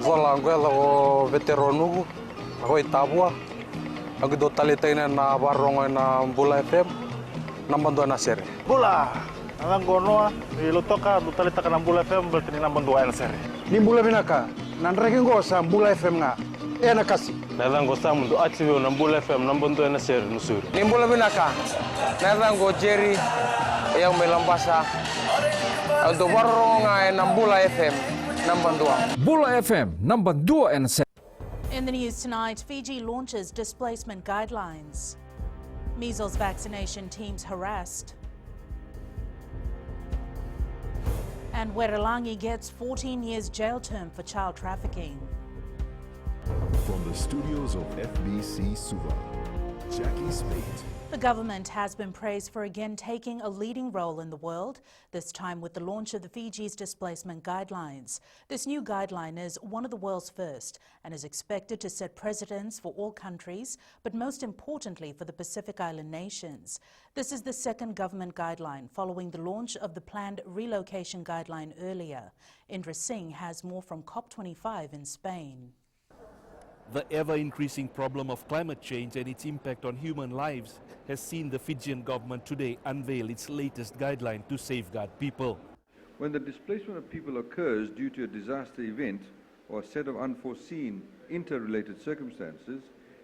vola angwela o veteranu hoi tabua agi do talitaina na barongo na Bula FM na bandu na sere Bula alang gonoa ilutoka do talita ka na Bula FM berarti na bandu na sere ni Bula binaka nan reke ngosa Bula FM nga na kasi nalang gosa mundu achiwe na Bula FM na bandu na sere nusuri ni Bula binaka nalang go Jerry yang melambasa do barongo na Bula FM number 2 Bula FM number 2 and 7. In the news tonight, Fiji launches displacement guidelines. Measles vaccination teams harassed. And Weralangi gets 14 years jail term for child trafficking. From the studios of FBC Suva, Jackie Spate. The government has been praised for again taking a leading role in the world, this time with the launch of the Fiji's displacement guidelines. This new guideline is one of the world's first and is expected to set precedents for all countries, but most importantly for the Pacific Island nations. This is the second government guideline following the launch of the planned relocation guideline earlier. Indra Singh has more from COP25 in Spain. The ever-increasing problem of climate change and its impact on human lives has seen the Fijian government today unveil its latest guideline to safeguard people. When the displacement of people occurs due to a disaster event or a set of unforeseen interrelated circumstances,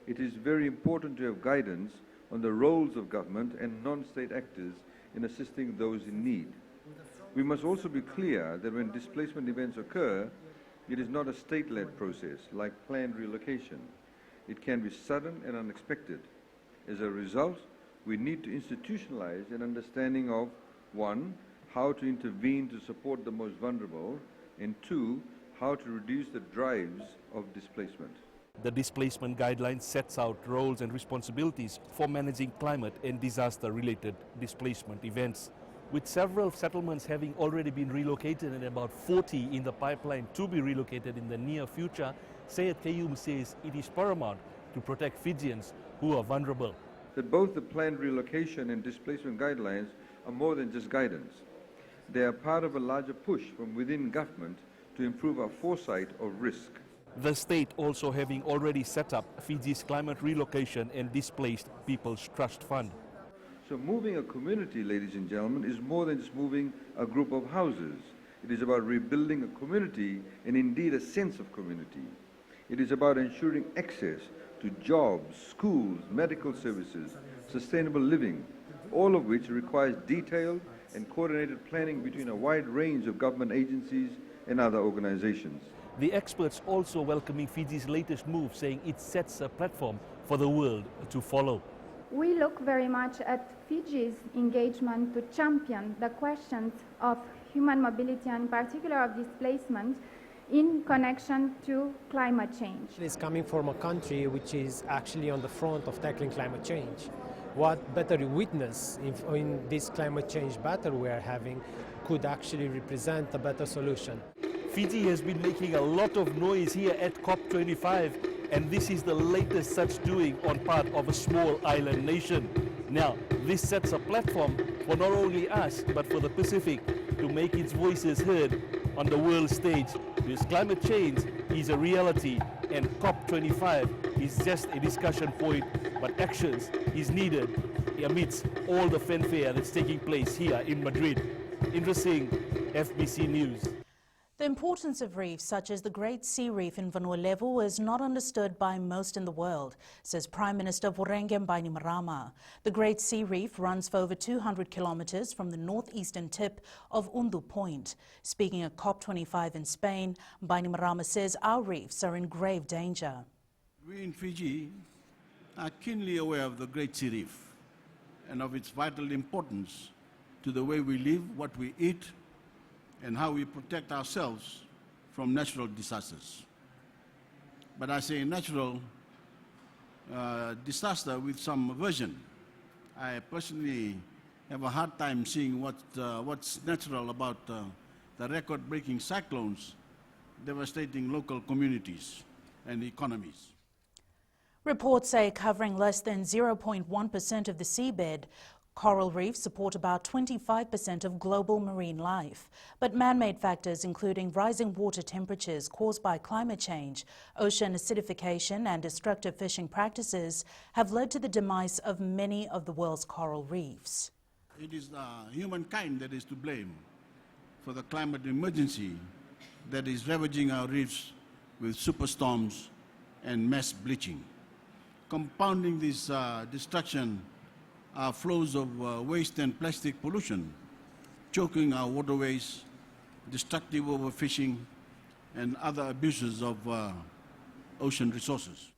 it is very important to have guidance on the roles of government and non-state actors in assisting those in need. We must also be clear that when displacement events occur, it is not a state-led process like planned relocation. It can be sudden and unexpected. As a result, we need to institutionalize an understanding of, 1, how to intervene to support the most vulnerable, and 2, how to reduce the drives of displacement. The displacement guideline sets out roles and responsibilities for managing climate and disaster-related displacement events. With several settlements having already been relocated and about 40 in the pipeline to be relocated in the near future, Syed Kayum says it is paramount to protect Fijians who are vulnerable. That both the planned relocation and displacement guidelines are more than just guidance. They are part of a larger push from within government to improve our foresight of risk. The state also having already set up Fiji's Climate Relocation and Displaced People's Trust Fund. So moving a community, ladies and gentlemen, is more than just moving a group of houses. It is about rebuilding a community and indeed a sense of community. It is about ensuring access to jobs, schools, medical services, sustainable living, all of which requires detailed and coordinated planning between a wide range of government agencies and other organizations. The experts also welcoming Fiji's latest move, saying it sets a platform for the world to follow. We look very much at Fiji's engagement to champion the questions of human mobility and in particular of displacement in connection to climate change. It's coming from a country which is actually on the front of tackling climate change. What better witness in this climate change battle we are having could actually represent a better solution. Fiji has been making a lot of noise here at COP25, and this is the latest such doing on part of a small island nation. Now, this sets a platform for not only us, but for the Pacific to make its voices heard on the world stage, because climate change is a reality and COP25 is just a discussion point, but actions is needed amidst all the fanfare that's taking place here in Madrid. Interesting, FBC News. The importance of reefs such as the Great Sea Reef in Vanua is not understood by most in the world, says Prime Minister Voreqe Bainimarama. The Great Sea Reef runs for over 200 kilometers from the northeastern tip of Undu Point. Speaking at COP25 in Spain, Bainimarama says our reefs are in grave danger. We in Fiji are keenly aware of the Great Sea Reef and of its vital importance to the way we live, what we eat, and how we protect ourselves from natural disasters. But I say natural disaster with some aversion. I personally have a hard time seeing what's natural about the record-breaking cyclones devastating local communities and economies. Reports say covering less than 0.1% of the seabed, Coral reefs support about 25% of global marine life, but man-made factors including rising water temperatures caused by climate change, ocean acidification and destructive fishing practices have led to the demise of many of the world's coral reefs. It is humankind that is to blame for the climate emergency that is ravaging our reefs with superstorms and mass bleaching. Compounding this destruction are flows of waste and plastic pollution, choking our waterways, destructive overfishing, and other abuses of ocean resources.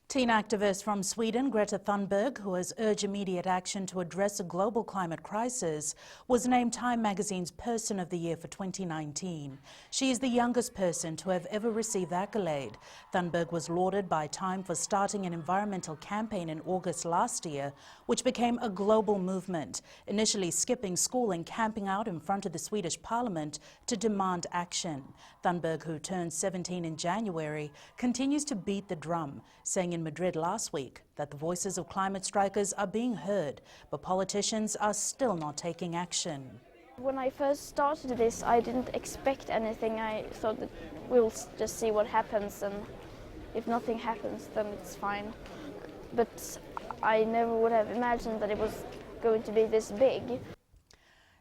Teen activist from Sweden, Greta Thunberg, who has urged immediate action to address a global climate crisis, was named Time magazine's Person of the Year for 2019. She is the youngest person to have ever received the accolade. Thunberg was lauded by Time for starting an environmental campaign in August last year, which became a global movement, initially skipping school and camping out in front of the Swedish parliament to demand action. Thunberg, who turned 17 in January, continues to beat the drum, saying in Madrid last week that the voices of climate strikers are being heard, but politicians are still not taking action. When I first started this, I didn't expect anything. I thought that we'll just see what happens, and if nothing happens, then it's fine. But I never would have imagined that it was going to be this big.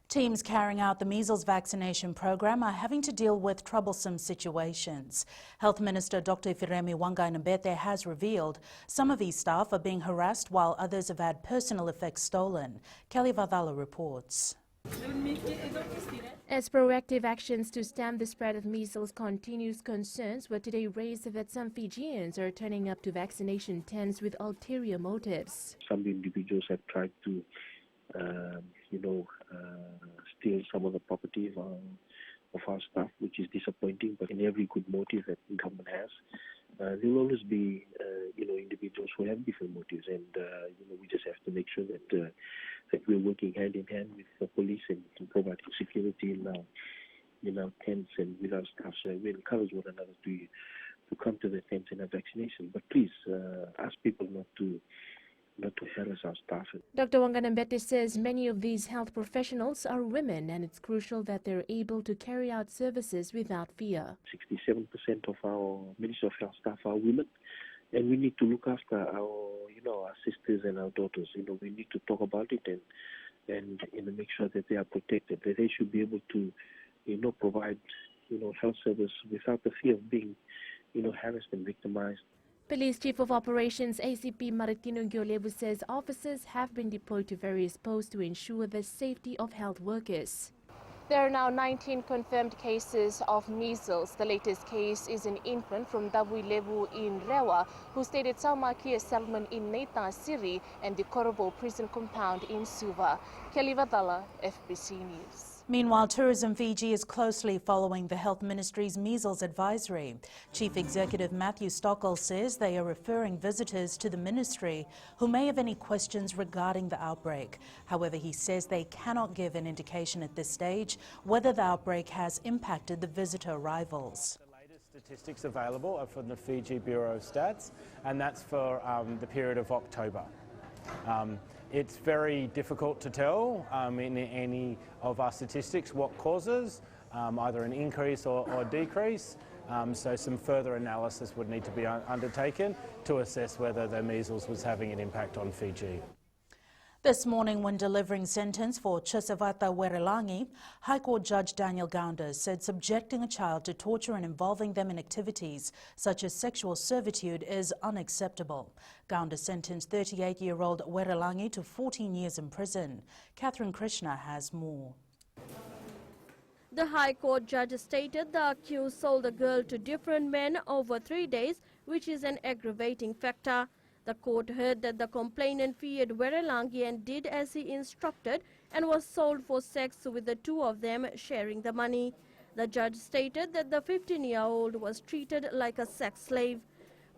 Teams carrying out the measles vaccination program are having to deal with troublesome situations. Health Minister Dr. Firemi Wanganambete has revealed some of his staff are being harassed while others have had personal effects stolen. Kelly Vadala reports. As proactive actions to stem the spread of measles continues, concerns were today raised that some Fijians are turning up to vaccination tents with ulterior motives. Some individuals have tried to steal some of the property of our staff, which is disappointing, but in every good motive that the government has, there will always be individuals who have different motives, and we just have to make sure that we're working hand in hand with the police and providing security in our tents and with our staff. So we encourage one another to come to the tents and have vaccination, but please ask people not to harass our staff. Dr. Wanganambete says many of these health professionals are women, and it's crucial that they're able to carry out services without fear. 67% of our Ministry of Health staff are women, and we need to look after our sisters and our daughters. We need to talk about it and make sure that they are protected, that they should be able to provide health service without the fear of being harassed and victimized. Police Chief of Operations ACP Maritino Ngyolebu says officers have been deployed to various posts to ensure the safety of health workers. There are now 19 confirmed cases of measles. The latest case is an infant from Dabuilebu in Rewa who stayed at Saumakia settlement in Neita Siri and the Korobo prison compound in Suva. Kelly Vadala, FBC News. Meanwhile, Tourism Fiji is closely following the Health Ministry's measles advisory. Chief Executive Matthew Stockwell says they are referring visitors to the ministry who may have any questions regarding the outbreak. However, he says they cannot give an indication at this stage whether the outbreak has impacted the visitor arrivals. The latest statistics available are from the Fiji Bureau of Stats, and that's for the period of October. It's very difficult to tell in any of our statistics what causes either an increase or decrease. So some further analysis would need to be undertaken to assess whether the measles was having an impact on Fiji. This morning, when delivering sentence for Chesavata Werelangi, High Court Judge Daniel Gownder said subjecting a child to torture and involving them in activities such as sexual servitude is unacceptable. Gownder sentenced 38-year-old Werelangi to 14 years in prison. Catherine Krishna has more. The High Court judge stated the accused sold the girl to different men over 3 days, which is an aggravating factor. The court heard that the complainant feared Werelangi and did as he instructed and was sold for sex, with the two of them sharing the money. The judge stated that the 15-year-old was treated like a sex slave.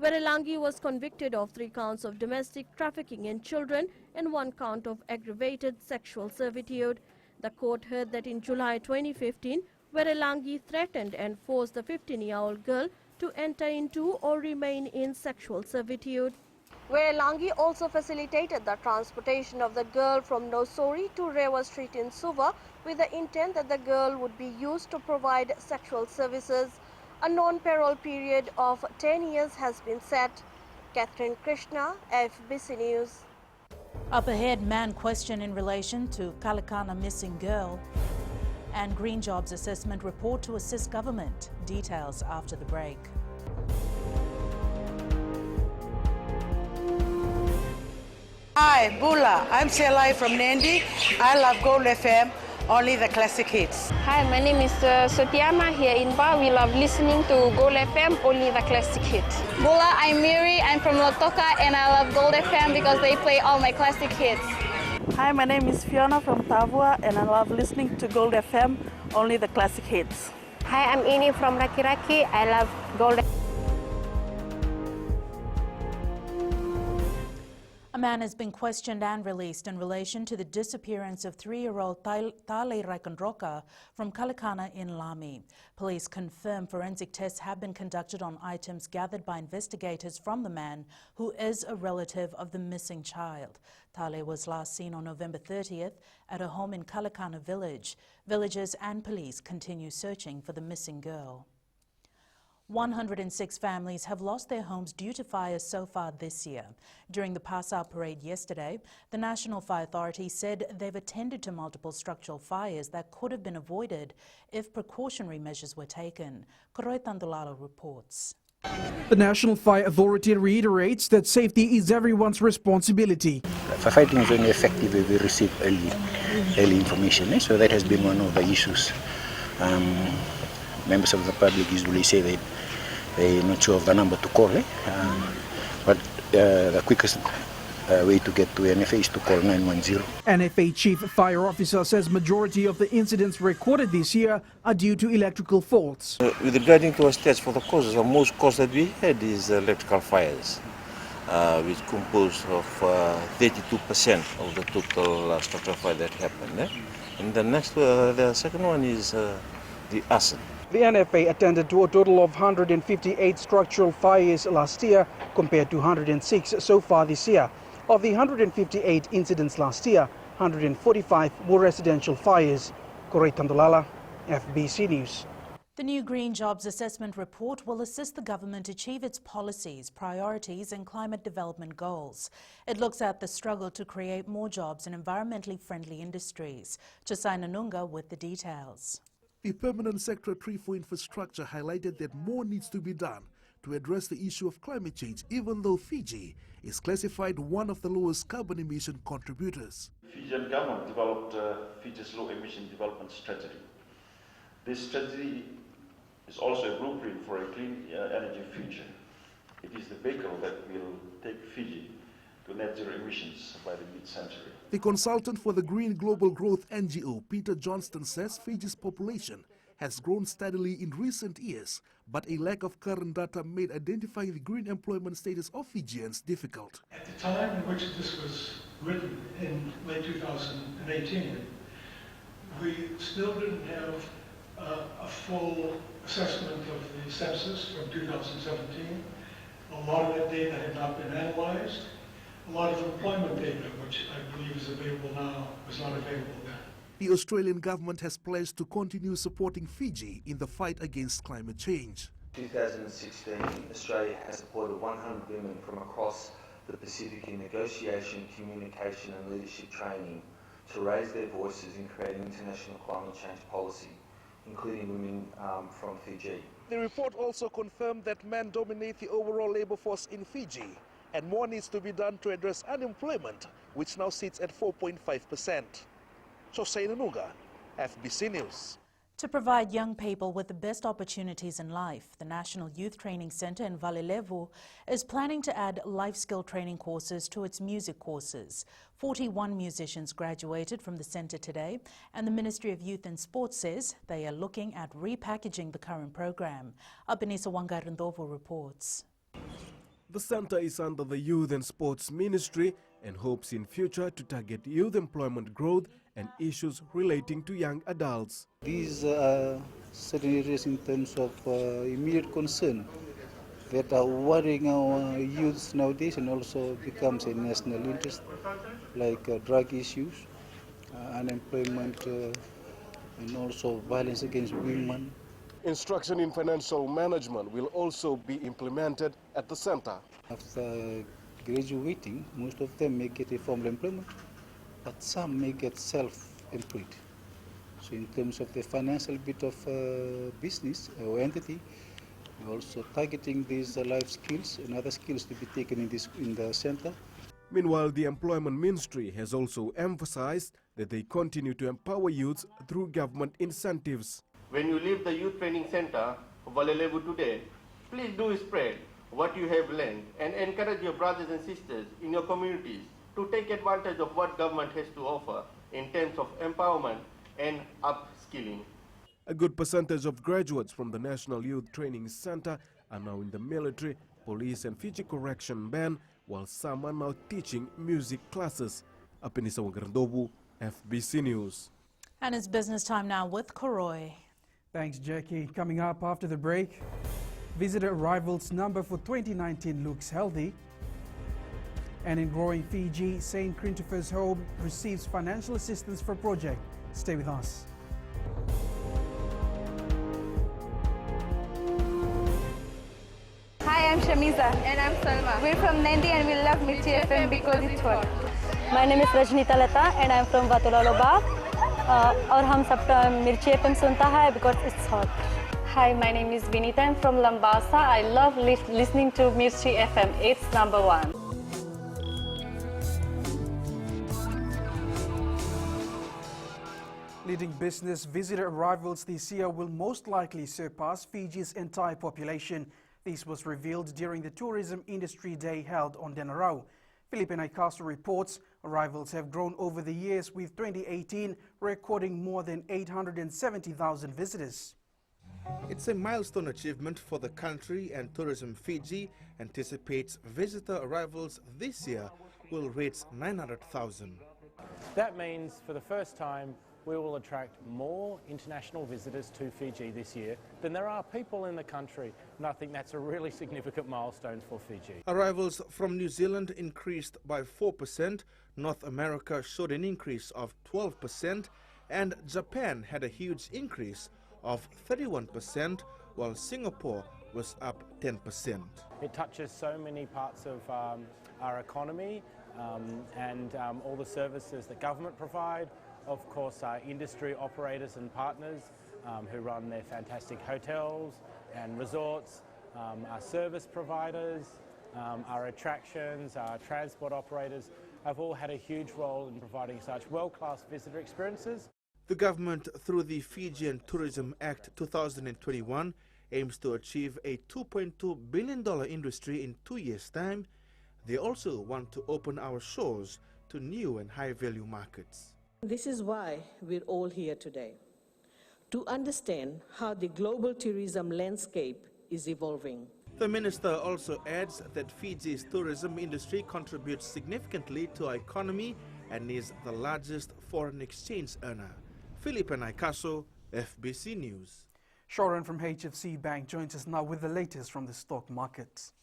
Werelangi was convicted of 3 counts of domestic trafficking in children and 1 count of aggravated sexual servitude. The court heard that in July 2015, Werelangi threatened and forced the 15-year-old girl to enter into or remain in sexual servitude. where Langi also facilitated the transportation of the girl from Nosori to Rewa Street in Suva with the intent that the girl would be used to provide sexual services. A non-parole period of 10 years has been set. Catherine Krishna, FBC News. Up ahead, man questioned in relation to Kalakana missing girl, and Green Jobs assessment report to assist government. Details after the break. Hi, Bula. I'm Selai from Nandi. I love Gold FM, only the classic hits. Hi, my name is Sotiama here in Ba. We love listening to Gold FM, only the classic hits. Bula, I'm Miri. I'm from Lotoka and I love Gold FM because they play all my classic hits. Hi, my name is Fiona from Tavua and I love listening to Gold FM, only the classic hits. Hi, I'm Ini from Raki Raki. I love Gold FM. A man has been questioned and released in relation to the disappearance of 3-year-old Tale Raikandroka from Kalakana in Lami. Police confirm forensic tests have been conducted on items gathered by investigators from the man, who is a relative of the missing child. Tale was last seen on November 30th at a home in Kalakana village. Villagers and police continue searching for the missing girl. 106 families have lost their homes due to fires so far this year. During the pass-out parade yesterday, the National Fire Authority said they've attended to multiple structural fires that could have been avoided if precautionary measures were taken. Koroi Tandulalo reports. The National Fire Authority reiterates that safety is everyone's responsibility. Firefighting is only effective if we receive early information, so that has been one of the issues. Members of the public usually say that they're not sure of the number to call, but the quickest way to get to NFA is to call 910. NFA Chief Fire Officer says majority of the incidents recorded this year are due to electrical faults. With regarding to our stats for the causes, the most cause that we had is electrical fires, which composed of 32% of the total structural fire that happened. And the second one is the arson. The NFA attended to a total of 158 structural fires last year compared to 106 so far this year. Of the 158 incidents last year, 145 were residential fires. Koroi Tandulala, FBC News. The new Green Jobs Assessment Report will assist the government achieve its policies, priorities and climate development goals. It looks at the struggle to create more jobs in environmentally friendly industries. Chosai Nanunga with the details. The Permanent Secretary for Infrastructure highlighted that more needs to be done to address the issue of climate change, even though Fiji is classified one of the lowest carbon emission contributors. The Fijian government developed Fiji's low emission development strategy. This strategy is also a blueprint for a clean energy future. It is the vehicle that will take Fiji to net zero emissions by the mid-century. The consultant for the Green Global Growth NGO, Peter Johnston, says Fiji's population has grown steadily in recent years, but a lack of current data made identifying the green employment status of Fijians difficult. At the time in which this was written in late 2018, we still didn't have a full assessment of the census from 2017. A lot of that data had not been analyzed. A lot of employment data, which I believe is available now, was not available then. The Australian government has pledged to continue supporting Fiji in the fight against climate change. In 2016, Australia has supported 100 women from across the Pacific in negotiation, communication and leadership training to raise their voices in creating international climate change policy, including women from Fiji. The report also confirmed that men dominate the overall labour force in Fiji, and more needs to be done to address unemployment, which now sits at 4.5%. Chosai Nanuga, FBC News. To provide young people with the best opportunities in life, the National Youth Training Centre in Valilevu is planning to add life skill training courses to its music courses. 41 musicians graduated from the centre today, and the Ministry of Youth and Sports says they are looking at repackaging the current program. Abinisa Wangarandovo reports. The centre is under the Youth and Sports Ministry and hopes in future to target youth employment growth and issues relating to young adults. These are certain areas in terms of immediate concern that are worrying our youths nowadays and also becomes a national interest, like drug issues, unemployment, and also violence against women. Instruction in financial management will also be implemented at the center. After graduating, most of them may get a formal employment, but some may get self-employed. So in terms of the financial bit of business or entity, we're also targeting these life skills and other skills to be taken in the center. Meanwhile, the Employment Ministry has also emphasized that they continue to empower youths through government incentives. When you leave the Youth Training Center of Valelevu today, please do spread what you have learned and encourage your brothers and sisters in your communities to take advantage of what government has to offer in terms of empowerment and upskilling. A good percentage of graduates from the National Youth Training Center are now in the military, police and Fiji Correction Band, while some are now teaching music classes. Apinisa Wagarandobu, FBC News. And it's business time now with Koroi. Thanks, Jackie. Coming up after the break, visitor arrivals number for 2019 looks healthy. And in growing Fiji, St. Christopher's Home receives financial assistance for a project. Stay with us. Hi, I'm Shamiza. And I'm Salma. We're from Nandi and we love Mirchi FM because it's hot. My name is Rajnita Lata and I'm from Vatulaloba. और हम सब मिर्ची FM सुनता है because it's hot. Hi, my name is Vinita. I'm from Lambasa. I love listening to Mirchi FM. It's number one. Leading business visitor arrivals this year will most likely surpass Fiji's entire population. This was revealed during the Tourism Industry Day held on Denarau. Philippe Naikaso reports arrivals have grown over the years, with 2018 recording more than 870,000 visitors. It's a milestone achievement for the country, and Tourism Fiji anticipates visitor arrivals this year will reach 900,000. That means for the first time we will attract more international visitors to Fiji this year than there are people in the country, and I think that's a really significant milestone for Fiji. Arrivals from New Zealand increased by 4%, North America showed an increase of 12%, and Japan had a huge increase of 31%, while Singapore was up 10%. It touches so many parts of our economy and all the services that government provide. Of course, our industry operators and partners who run their fantastic hotels and resorts, our service providers, our attractions, our transport operators have all had a huge role in providing such world-class visitor experiences. The government, through the Fijian Tourism Act 2021, aims to achieve a $2.2 billion industry in 2 years' time. They also want to open our shores to new and high-value markets. This is why we're all here today, to understand how the global tourism landscape is evolving. The minister also adds that Fiji's tourism industry contributes significantly to our economy and is the largest foreign exchange earner. Philippe Naikaso, FBC News. Sharon from HFC Bank joins us now with the latest from the stock markets.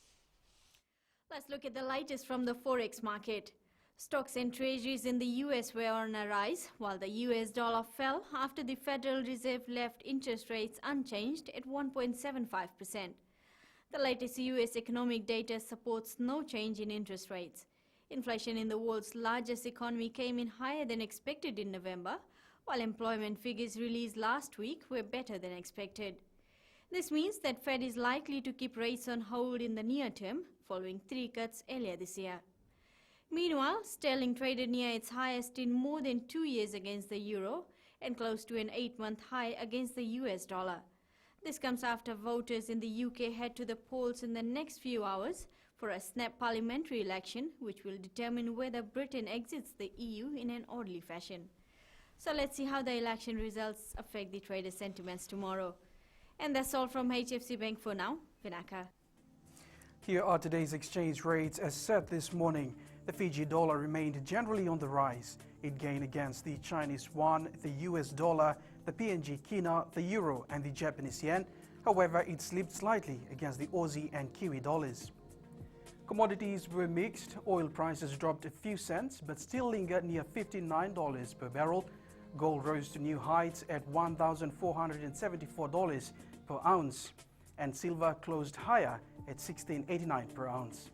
Let's look at the latest from the Forex market. Stocks and treasuries in the US were on a rise, while the US dollar fell after the Federal Reserve left interest rates unchanged at 1.75%. The latest US economic data supports no change in interest rates. Inflation in the world's largest economy came in higher than expected in November, while employment figures released last week were better than expected. This means that Fed is likely to keep rates on hold in the near term, following 3 cuts earlier this year. Meanwhile, sterling traded near its highest in more than 2 years against the euro and close to an 8-month high against the US dollar. This comes after voters in the UK head to the polls in the next few hours for a snap parliamentary election, which will determine whether Britain exits the EU in an orderly fashion. So let's see how the election results affect the trader sentiments tomorrow. And that's all from HFC Bank for now. Vinaka. Here are today's exchange rates as set this morning. The Fiji dollar remained generally on the rise. It gained against the Chinese yuan, the US dollar, the PNG kina, the euro and the Japanese yen. However, it slipped slightly against the Aussie and Kiwi dollars. Commodities were mixed. Oil prices dropped a few cents but still linger near $59 per barrel. Gold rose to new heights at $1,474 per ounce, and silver closed higher at $16.89 per ounce.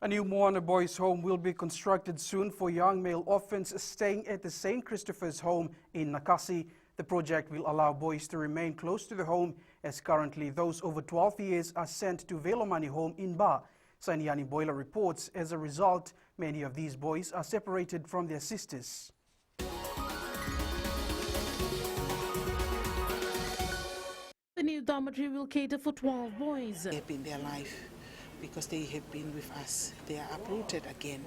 A new Moana Boys home will be constructed soon for young male orphans staying at the St. Christopher's home in Nakasi. The project will allow boys to remain close to the home, as currently those over 12 years are sent to Velomani home in Ba. Saniani Boiler reports, as a result, many of these boys are separated from their sisters. The new dormitory will cater for 12 boys. They have been their life because they have been with us. They are uprooted again.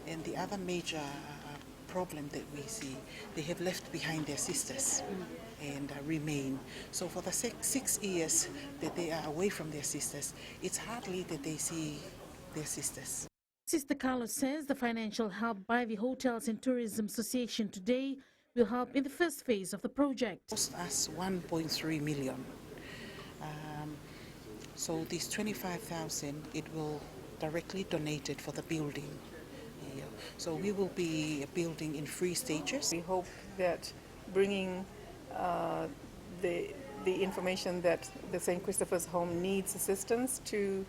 And the other major problem that we see, they have left behind their sisters and remain. So for the 6 years that they are away from their sisters, it's hardly that they see their sisters. Sister Carlos says the financial help by the Hotels and Tourism Association today will help in the first phase of the project. It cost us 1.3 million. So this 25,000, it will directly donate it for the building. Yeah. So we will be building in 3 stages. We hope that bringing the information that the St. Christopher's home needs assistance to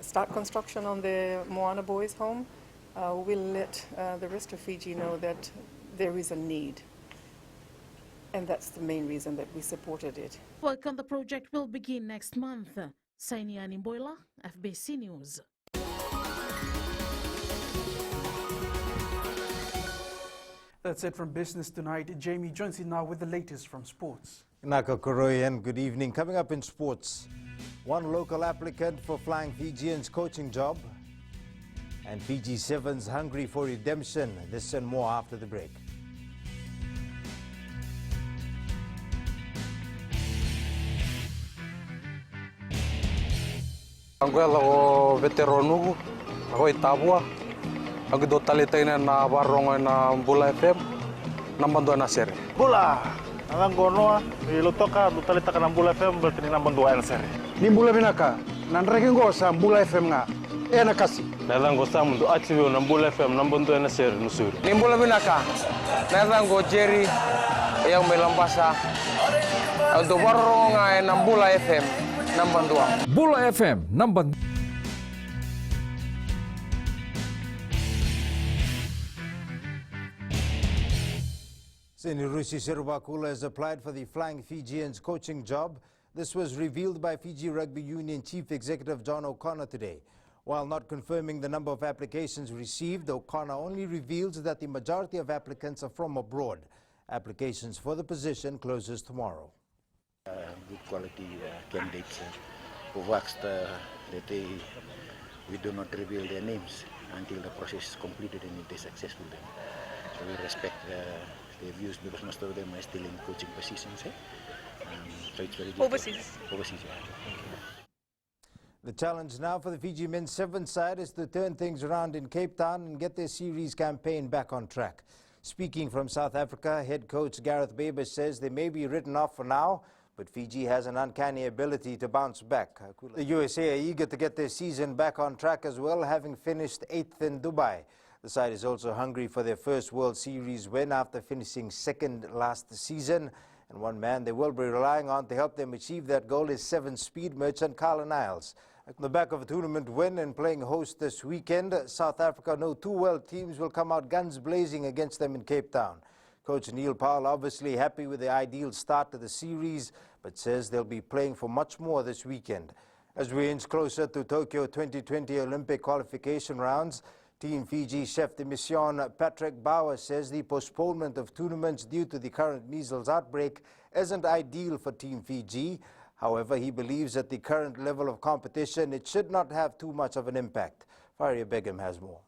start construction on the Moana Boys home will let the rest of Fiji know that there is a need. And that's the main reason that we supported it. Work on the project will begin next month. Sainiani Boila, FBC News. That's it from Business Tonight. Jamie joins in now with the latest from sports. Naka Koroi and good evening. Coming up in sports, one local applicant for Flying Fijians coaching job, and Fiji Sevens hungry for redemption. This and more after the break. Angkuela o veteranu, ako Tavua. Ako do talitay na nabarong na Bula FM, nambando na seri. Bula, ang gono, ilutoka do talita ka ng Bula FM, berarti nambando na seri. Ni Bula binaka, nanreking ko sa Bula FM nga, nakasi. Nalang ko sa mundo achievyo ng Bula FM, nambando na seri nusuri. Ni Bula binaka, nalang ko Jerry, yang melambasa, do barong ng Bula FM. Bula FM, number. Senirusi Sirubakula has applied for the Flying Fijians coaching job. This was revealed by Fiji Rugby Union Chief Executive John O'Connor today. While not confirming the number of applications received, O'Connor only reveals that the majority of applicants are from abroad. Applications for the position closes tomorrow. Good quality candidates who've asked that we do not reveal their names until the process is completed and it is successful. So we respect their views because most of them are still in coaching positions. So it's very difficult. Overseas, yeah. The challenge now for the Fiji men's 7 side is to turn things around in Cape Town and get their series campaign back on track. Speaking from South Africa, head coach Gareth Baber says they may be written off for now, but Fiji has an uncanny ability to bounce back. The USA are eager to get their season back on track as well, having finished 8th in Dubai. The side is also hungry for their first World Series win after finishing 2nd last season. And one man they will be relying on to help them achieve that goal is 7-speed merchant Carla Niles. On the back of a tournament win and playing host this weekend, South Africa know 2 world teams will come out guns blazing against them in Cape Town. Coach Neil Powell obviously happy with the ideal start to the series, but says they'll be playing for much more this weekend. As we inch closer to Tokyo 2020 Olympic qualification rounds, Team Fiji chef de mission Patrick Bauer says the postponement of tournaments due to the current measles outbreak isn't ideal for Team Fiji. However, he believes at the current level of competition, it should not have too much of an impact. Faria Begum has more.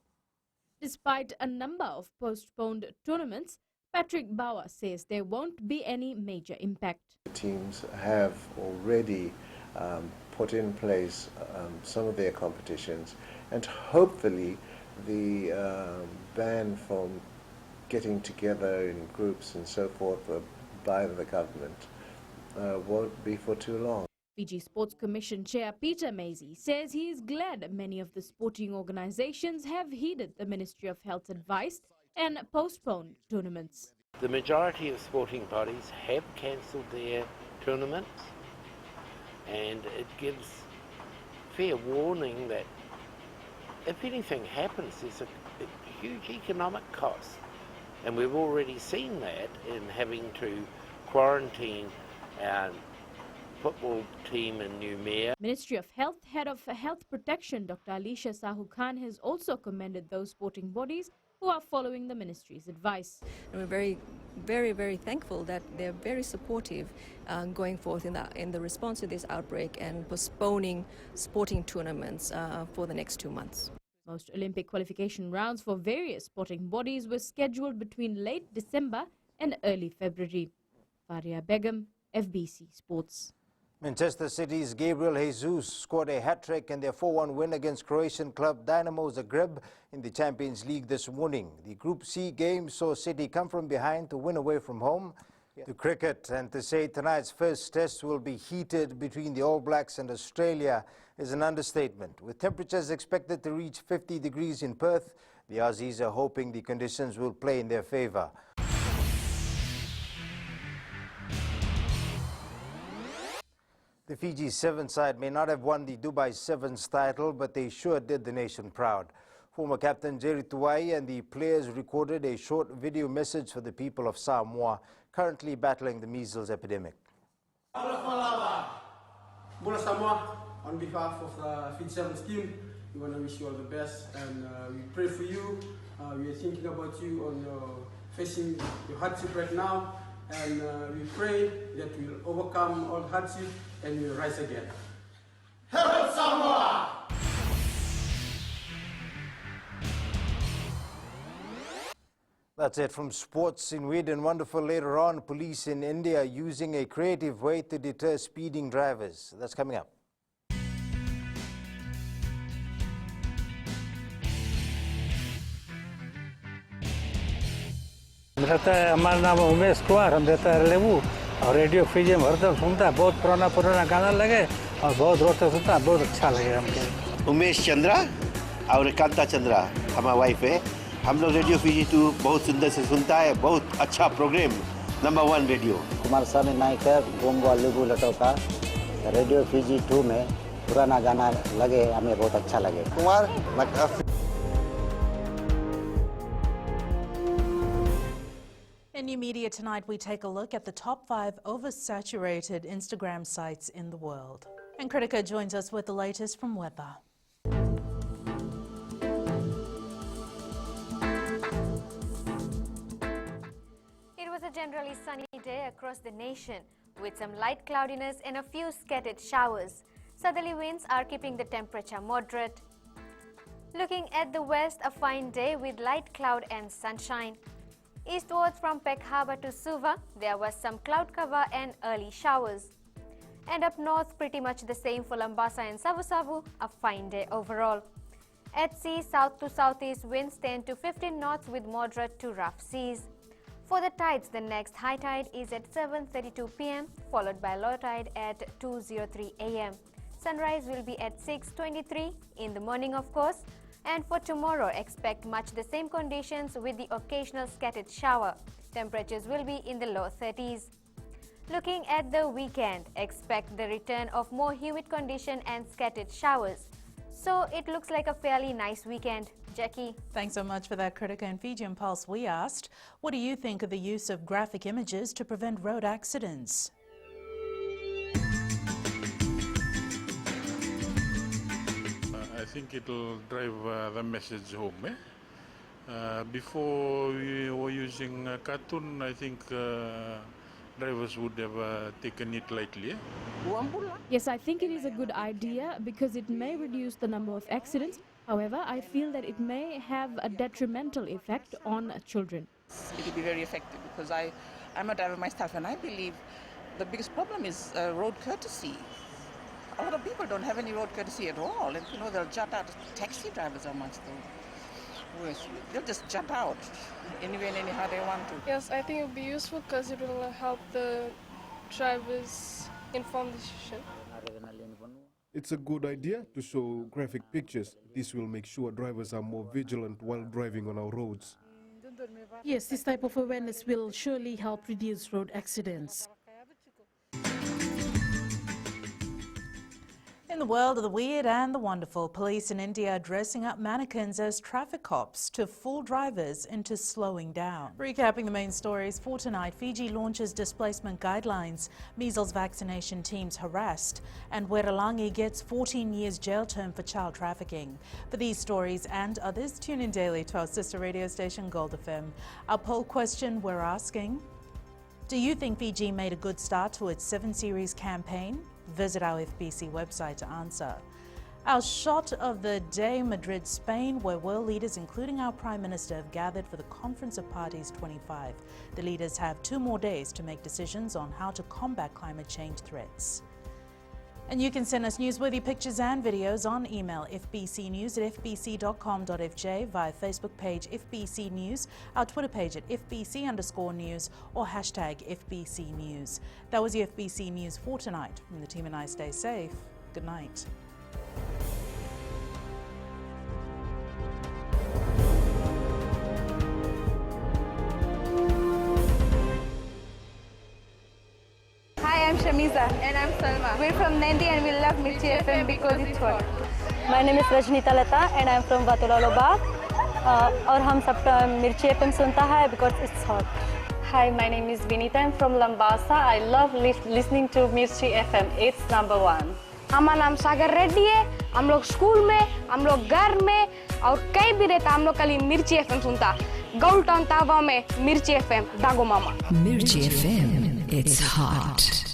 Despite a number of postponed tournaments, Patrick Bauer says there won't be any major impact. Teams have already put in place some of their competitions, and hopefully the ban from getting together in groups and so forth by the government won't be for too long. Fiji Sports Commission Chair Peter Maisy says he is glad many of the sporting organizations have heeded the Ministry of Health's advice and postponed tournaments. The majority of sporting bodies have cancelled their tournaments, and it gives fair warning that if anything happens, there's a huge economic cost. And we've already seen that in having to quarantine our football team in Noumea. Ministry of Health Head of Health Protection Dr. Alicia Sahu Khan has also commended those sporting bodies who are following the ministry's advice. And we're very thankful that they're very supportive going forth in the response to this outbreak and postponing sporting tournaments for the next 2 months. Most Olympic qualification rounds for various sporting bodies were scheduled between late December and early February. Faria Begum, FBC Sports. Manchester City's Gabriel Jesus scored a hat-trick in their 4-1 win against Croatian club Dinamo Zagreb in the Champions League this morning. The Group C game saw City come from behind to win away from home. To cricket, and to say tonight's first test will be heated between the All Blacks and Australia is an understatement. With temperatures expected to reach 50 degrees in Perth, the Aussies are hoping the conditions will play in their favour. The Fiji Sevens side may not have won the Dubai Sevens title, but they sure did the nation proud. Former captain Jerry Tuai and the players recorded a short video message for the people of Samoa, currently battling the measles epidemic. Bula Samoa, on behalf of the Fiji Sevens team, we want to wish you all the best, and we pray for you. We are thinking about you on facing your hardship right now, and we pray that we'll overcome all hardship and we'll rise again. Help Samoa! That's it from sports. In Weird and Wonderful later on, police in India are using a creative way to deter speeding drivers. That's coming up. हमारा नाम उमेश कुमार, हम रहता है लेबू और radio Fiji में हरदम सुनता, बहुत पुराना गाना लगे और बहुत रोते सुनता, बहुत अच्छा लगे हमको। उमेश चंद्रा और कांता चंद्रा हमारा वाइफ है। हम लोग रेडियो फीजी 2 बहुत सुंदर से सुनता है, बहुत अच्छा प्रोग्राम, नंबर 1 रेडियो। कुमार स्वामी नायकर गोंगवा लेबू लटोका, रेडियो फीजी 2 में पुराना गाना लगे, हमें बहुत अच्छा लगे। Kumar In New Media tonight, we take a look at the top 5 oversaturated Instagram sites in the world. And Kritika joins us with the latest from weather. It was a generally sunny day across the nation, with some light cloudiness and a few scattered showers. Southerly winds are keeping the temperature moderate. Looking at the west, a fine day with light cloud and sunshine. Eastwards from Peck Harbour to Suva, there was some cloud cover and early showers. And up north, pretty much the same for Lambasa and Savu-Savu, a fine day overall. At sea, south to southeast winds 10 to 15 knots with moderate to rough seas. For the tides, the next high tide is at 7:32 p.m. followed by low tide at 2:03 a.m. Sunrise will be at 6:23 in the morning, of course. And for tomorrow, expect much the same conditions with the occasional scattered shower. Temperatures will be in the low 30s. Looking at the weekend, expect the return of more humid condition and scattered showers. So it looks like a fairly nice weekend. Jackie. Thanks so much for that, Kritika. And Fijian Pulse, we asked, what do you think of the use of graphic images to prevent road accidents? I think it'll drive the message home. Before we were using cartoon, I think drivers would have taken it lightly. Yes, I think it is a good idea because it may reduce the number of accidents. However, I feel that it may have a detrimental effect on children. It will be very effective because I'm a driver myself, and I believe the biggest problem is road courtesy. A lot of people don't have any road courtesy at all, and they'll jut out. Taxi drivers are amongst the worst. They'll just jut out anywhere and anyhow they want to. Yes, I think it will be useful because it will help the drivers informed decision. It's a good idea to show graphic pictures. This will make sure drivers are more vigilant while driving on our roads. Yes, this type of awareness will surely help reduce road accidents. In the world of the weird and the wonderful, police in India are dressing up mannequins as traffic cops to fool drivers into slowing down. Recapping the main stories for tonight, Fiji launches displacement guidelines, measles vaccination teams harassed, and Weralangi gets 14 years jail term for child trafficking. For these stories and others, tune in daily to our sister radio station Gold FM. Our poll question we're asking, do you think Fiji made a good start to its 7 Series campaign? Visit our FBC website to answer. Our shot of the day, Madrid, Spain, where world leaders, including our Prime Minister, have gathered for the Conference of Parties 25. The leaders have 2 more days to make decisions on how to combat climate change threats. And you can send us newsworthy pictures and videos on email fbcnews@fbc.com.fj, via Facebook page FBC News, our Twitter page at FBC_news, or hashtag FBC News. That was the FBC News for tonight. From the team and I, stay safe. Good night. Hi, I'm Shamiza. And I'm Salma. We're from Nandi and we love Mirchi FM because it's hot. My name is Rajnita Lata and I'm from Vatulaloba. और हम सब मिर्ची FM सुनता है because it's hot. Hi, my name is Vinita. I'm from Lambasa. I love listening to Mirchi FM. It's number 1. हमारा नाम सागर रेड्डी है. हम लोग स्कूल में, हम लोग घर में और कहीं भी रहता हम लोग कल मिर्ची FM सुनता. गोल्ड टाउन तावा में मिर्ची FM दागो मामा. Mirchi FM, it's hot.